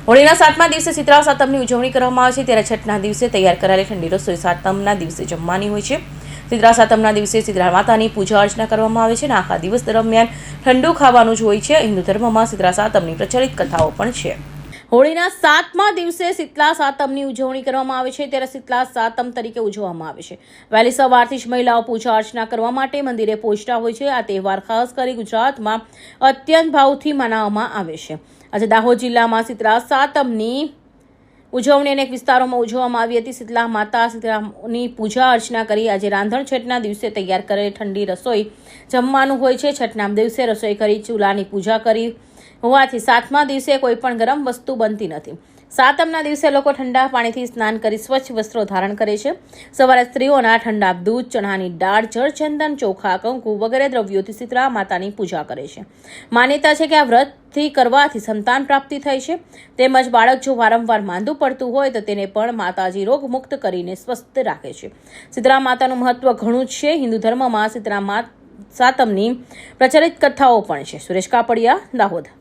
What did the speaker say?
હોળીના 7મા દિવસે શીતળા સાતમની ઉજવણી કરવામાં આવે છે ત્યારે છઠના દિવસે તૈયાર કરાયેલી ઠંડી રસોઈ સાતમના દિવસે જમવાની હોય છે। શીતળા સાતમના દિવસે શીતળા માતાની પૂજા અર્ચના કરવામાં આવે છે અને આખા દિવસ દરમિયાન ઠંડુ ખાવાનું જ હોય છે। હિન્દુ ધર્મમાં શીતળા સાતમની પ્રચલિત કથાઓ પણ છે। હોળીના 7મા દિવસે શીતળા સાતમની ઉજવણી કરવામાં આવે છે ત્યારે શીતળા સાતમ તરીકે ઉજવવામાં આવે છે। વહેલી સવારથી જ મહિલાઓ પૂજા અર્ચના કરવા માટે મંદિરે પહોંચતા હોય છે। આ તહેવાર ખાસ કરી ગુજરાતમાં અત્યંત ભાવથી મનાવવામાં આવે છે। આજે દાહોદ જિલ્લામાં શીતળા સાતમની ઉજવણી અનેક વિસ્તારોમાં ઉજવવામાં આવી હતી। શીતળા માતા શીતળાની પૂજા અર્ચના કરી આજે રાંધણ છઠના દિવસે તૈયાર કરેલી ઠંડી રસોઈ જમવાનું હોય છે। છઠના દિવસે રસોઈ કરી ચૂલાની પૂજા કરી હોવાથી 7મા દિવસે કોઈ પણ ગરમ વસ્તુ બનતી નથી। સાતમના દિવસે લોકો ઠંડા પાણીથી સ્નાન કરી સ્વચ્છ વસ્ત્રો ધારણ કરે છે। સવારે સ્ત્રીઓના ઠંડા દૂધ, ચણાની દાળ, જળચંદન, ચોખા, કંકુ વગેરે દ્રવ્યોથી શીતળા માતાની પૂજા કરે છે। માન્યતા છે કે આ વ્રતથી કરવાથી સંતાન પ્રાપ્તિ થાય છે, તેમજ બાળક જો વારંવાર માંદું પડતું હોય તો તેને પણ માતાજી રોગમુક્ત કરીને સ્વસ્થ રાખે છે। શીતળા માતાનું મહત્વ ઘણું જ છે। હિન્દુ ધર્મમાં શીતળા સાતમની પ્રચલિત કથાઓ પણ છે। સુરેશ કાપડિયા, દાહોદ।